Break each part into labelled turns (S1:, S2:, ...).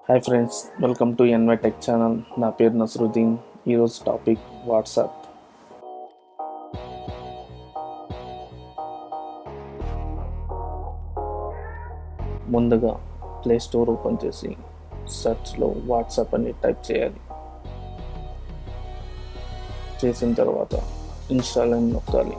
S1: Hi friends, welcome to nytech channel. నా పేరు నసరుద్దీన్. ఈరోజు టాపిక్ వాట్సాప్. ముందుగా ప్లే స్టోర్ ఓపెన్ చేసి సెర్చ్లో వాట్సాప్ అని టైప్ చేయాలి. చేసిన తర్వాత ఇన్స్టాల్ అని నొక్కాలి.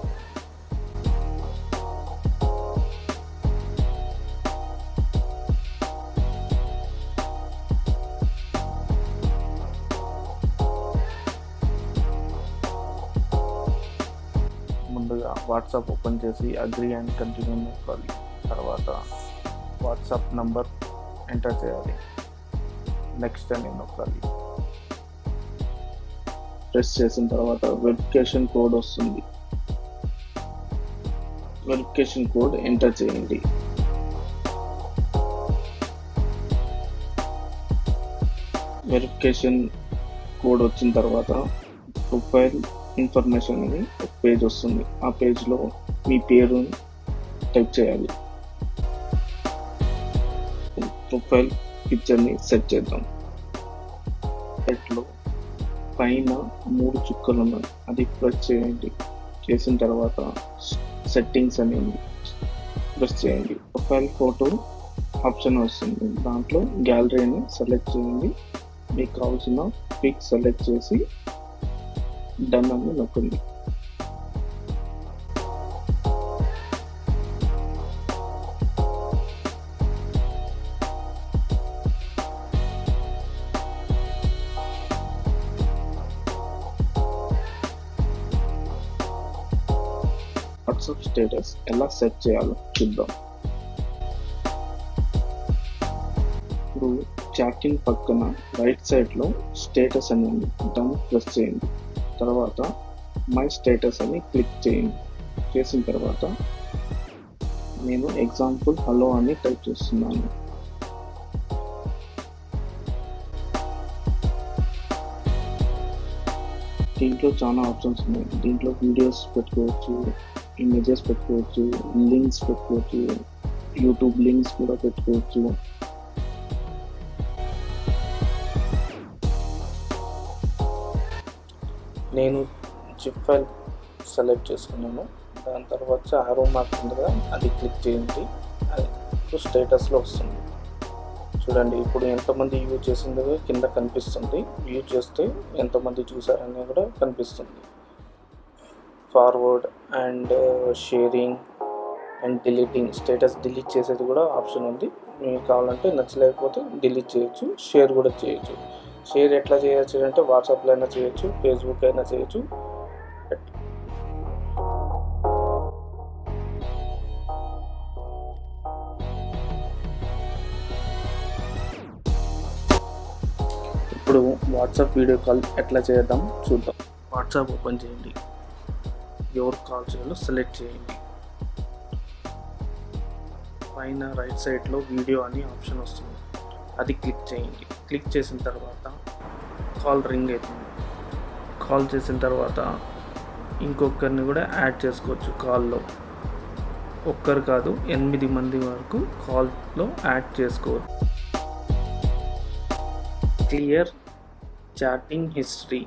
S1: ముందుగా వాట్సాప్ ఓపెన్ చేసి అగ్రీ అండ్ కంటిన్యూ నొక్కాలి. తర్వాత వాట్సాప్ నంబర్ ఎంటర్ చేయాలి. నెక్స్ట్ అని నొక్కాలి. ప్రెస్ చేసిన తర్వాత వెరిఫికేషన్ కోడ్ వస్తుంది. వెరిఫికేషన్ కోడ్ ఎంటర్ చేయండి. వెరిఫికేషన్ కోడ్ వచ్చిన తర్వాత ప్రొఫైల్ ఇన్ఫర్మేషన్ అని ఒక పేజ్ వస్తుంది. ఆ పేజ్లో మీ పేరు టైప్ చేయాలి. ప్రొఫైల్ పిక్చర్ని సెట్ చేద్దాం. సెట్లో పైన 3 చుక్కలు ఉన్నాయి, అది ప్రెస్ చేయండి. చేసిన తర్వాత సెట్టింగ్స్ అనేది ప్రెస్ చేయండి. ప్రొఫైల్ ఫోటో ఆప్షన్ వస్తుంది. దాంట్లో గ్యాలరీని సెలెక్ట్ చేయండి. మీకు కావాల్సిన పిక్ సెలెక్ట్ చేసి డన్ అని నొక్కండి. వాట్సాప్ స్టేటస్ ఎలా సెట్ చేయాలో చూద్దాం. ఇప్పుడు చాటింగ్ పక్కన రైట్ సైడ్లో స్టేటస్ అని ఉంది. దాన్ని ప్రెస్ చేయండి. తర్వాత మై స్టేటస్ అని క్లిక్ చేయండి. చేసిన తర్వాత నేను ఎగ్జాంపుల్ హలో అని టైప్ చేస్తున్నాను. దీంట్లో చాలా ఆప్షన్స్ ఉన్నాయి. దీంట్లో వీడియోస్ పెట్టుకోవచ్చు, ఇమేజెస్ పెట్టుకోవచ్చు, లింక్స్ పెట్టుకోవచ్చు, యూట్యూబ్ లింక్స్ కూడా పెట్టుకోవచ్చు. నేను జిప్ ఫైల్ సెలెక్ట్ చేసుకున్నాను. దాని తర్వాత ఆరో మార్క్ ఉంది కదా, అది క్లిక్ చేయండి. అది ఇప్పుడు స్టేటస్లో వస్తుంది. చూడండి, ఇప్పుడు ఎంతమంది యూజ్ చేసిందో కింద కనిపిస్తుంది. యూజ్ చేస్తే ఎంతమంది చూసారని కూడా కనిపిస్తుంది. Forward and sharing and deleting, status delete చేసేది కూడా ఆప్షన్ ఉంది. మీకు కావాలంటే నచ్చలేకపోతే డిలీట్ చేయొచ్చు, షేర్ కూడా చేయొచ్చు. షేర్ ఎట్లా చేయొచ్చు అంటే వాట్సాప్లో అయినా చేయొచ్చు, ఫేస్బుక్ అయినా చేయొచ్చు. ఇప్పుడు వాట్సాప్ వీడియో కాల్ ఎట్లా చేద్దాం చూద్దాం. వాట్సాప్ ఓపెన్ చేయండి. ఎవరు కాల్ చేయాలో సెలెక్ట్ చేయండి. పైన రైట్ సైడ్లో వీడియో అని ఆప్షన్ వస్తుంది. అది క్లిక్ చేయండి. క్లిక్ చేసిన తర్వాత కాల్ రింగ్ అవుతుంది. కాల్ చేసిన తర్వాత ఇంకొకరిని కూడా యాడ్ చేసుకోవచ్చు కాల్లో. ఒక్కరు కాదు, 8 మంది వరకు కాల్లో యాడ్ చేసుకోవచ్చు. Clear chatting history.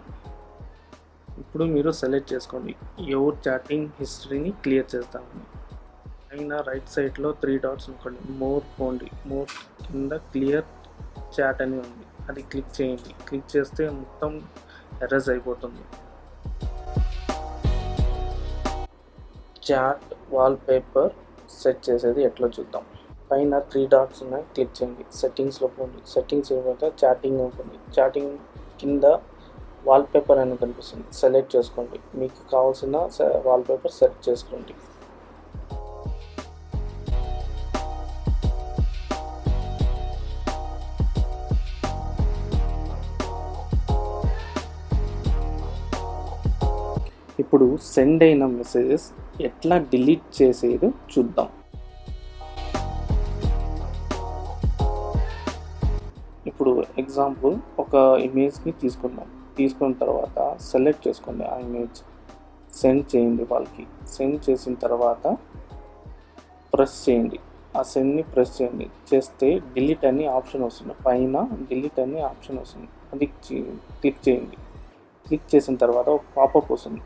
S1: ఇప్పుడు మీరు సెలెక్ట్ చేసుకోండి ఎవరు చాటింగ్ హిస్టరీని క్లియర్ చేస్తామని. అయినా రైట్ సైడ్లో 3 డాట్స్ నొక్కండి. మోర్ పోండి. మోర్ కింద క్లియర్ చాట్ అని ఉంది, అది క్లిక్ చేయండి. క్లిక్ చేస్తే మొత్తం ఎరేజ్ అయిపోతుంది. చాట్ వాల్పేపర్ సెట్ చేసేది ఎట్లా చూద్దాం. పైన 3 డాట్స్ ఉన్నాయి, క్లిక్ చేయండి. సెట్టింగ్స్లో పోండి. సెట్టింగ్స్ తర్వాత చాటింగ్ ఉంటుంది. చాటింగ్ కింద వాల్పేపర్ అని కనిపిస్తుంది, సెలెక్ట్ చేసుకోండి. మీకు కావాల్సిన వాల్పేపర్ సెట్ చేసుకోండి. ఇప్పుడు సెండ్ అయిన మెసేజెస్ ఎట్లా డిలీట్ చేసేదో చూద్దాం. ఇప్పుడు ఎగ్జాంపుల్ ఒక ఇమేజ్ని తీసుకున్న తర్వాత సెలెక్ట్ చేసుకోండి. ఆ ఇమేజ్ సెండ్ చేయండి వాళ్ళకి. సెండ్ చేసిన తర్వాత ప్రెస్ చేయండి. ఆ సెండ్ని ప్రెస్ చేయండి. చేస్తే డిలీట్ అని ఆప్షన్ వస్తుంది, పైన డిలీట్ అనే ఆప్షన్ వస్తుంది, అది క్లిక్ చేయండి. క్లిక్ చేసిన తర్వాత ఒక పాపప్ వస్తుంది,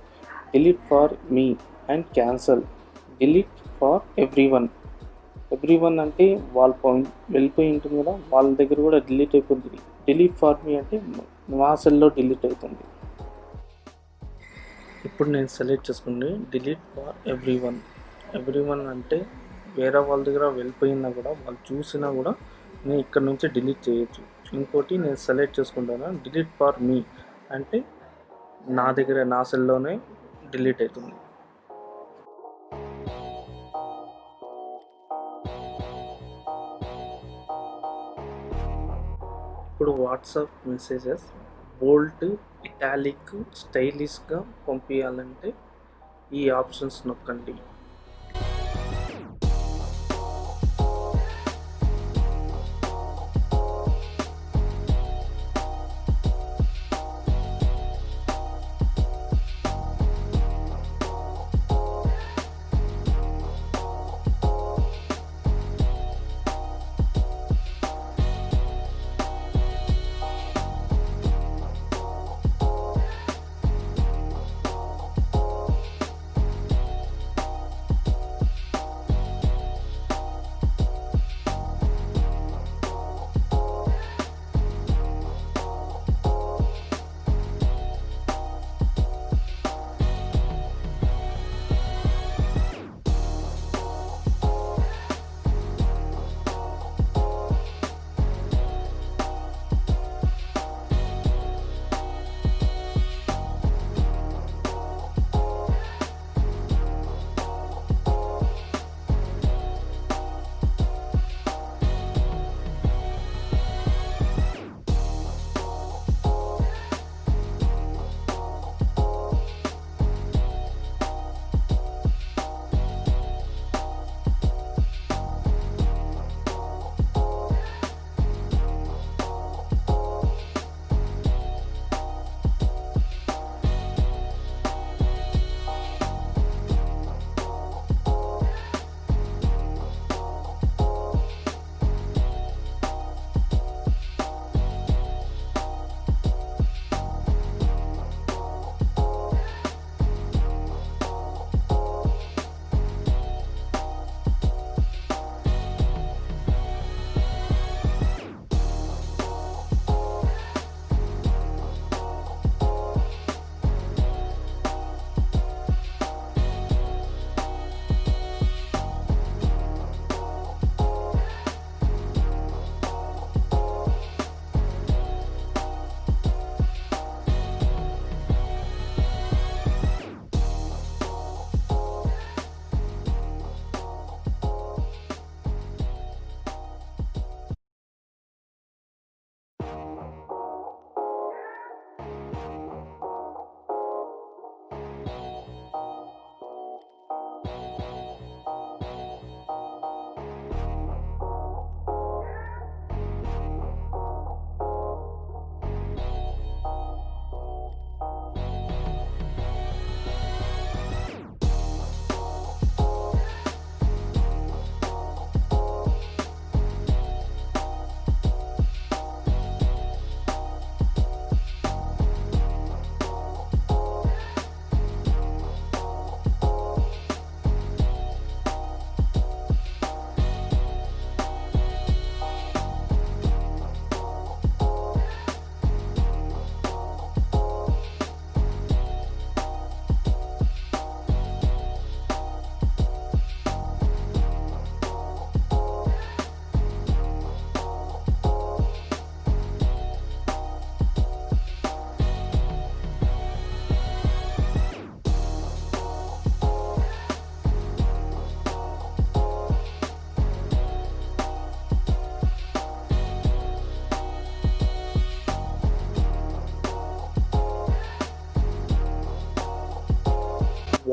S1: delete for me and cancel, delete for every one అంటే వాళ్ళ వెళ్ళిపోయి ఉంటుంది కదా, వాళ్ళ దగ్గర కూడా డిలీట్ అయిపోతుంది. డిలీట్ ఫర్ మీ అంటే మా సెల్లో డిలీట్ అవుతుంది. ఇప్పుడు నేను సెలెక్ట్ చేసుకుంటే డిలీట్ ఫర్ ఎవ్రీ వన్ అంటే వేరే వాళ్ళ దగ్గర వెళ్ళిపోయినా కూడా వాళ్ళు చూసినా కూడా నేను ఇక్కడ నుంచి డిలీట్ చేయొచ్చు. ఇంకోటి నేను సెలెక్ట్ చేసుకుంటాను డిలీట్ ఫర్ మీ అంటే నా దగ్గర నా సెల్లోనే డిలీట్ అవుతుంది. ఇప్పుడు వాట్సాప్ మెసేజెస్ బోల్డ్, ఇటాలిక్, స్టైలిష్గా పంపించాలంటే ఈ ఆప్షన్స్ నొక్కండి.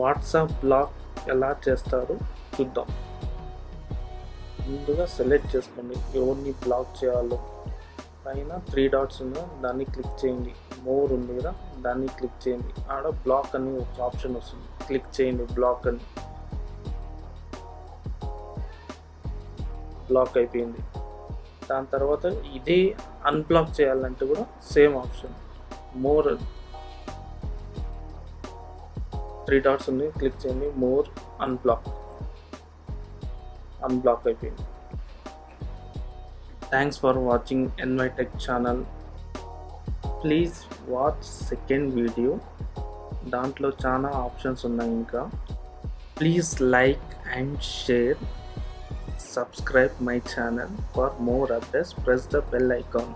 S1: వాట్సాప్ బ్లాక్ ఎలా చేస్తారో చూద్దాం. ముందుగా సెలెక్ట్ చేసుకోండి ఎవరిని బ్లాక్ చేయాలో. పైన 3 డాట్స్ ఉందా దాన్ని క్లిక్ చేయండి. మోర్ ఉంది కదా దాన్ని క్లిక్ చేయండి. ఆడ బ్లాక్ అని ఒక ఆప్షన్ వస్తుంది, క్లిక్ చేయండి బ్లాక్ అని. బ్లాక్ అయిపోయింది. దాని తర్వాత ఇదే అన్బ్లాక్ చేయాలంటే కూడా సేమ్ ఆప్షన్, మోర్ 3 డాట్స్ ఉంది, క్లిక్ చేయండి, మోర్ అన్బ్లాక్ అయిపోయింది. Thanks for watching nytech channel. Please watch second video, దాంట్లో చాలా ఆప్షన్స్ ఉన్నాయి. ఇంకా please like and share, subscribe my channel for more updates, press the bell icon.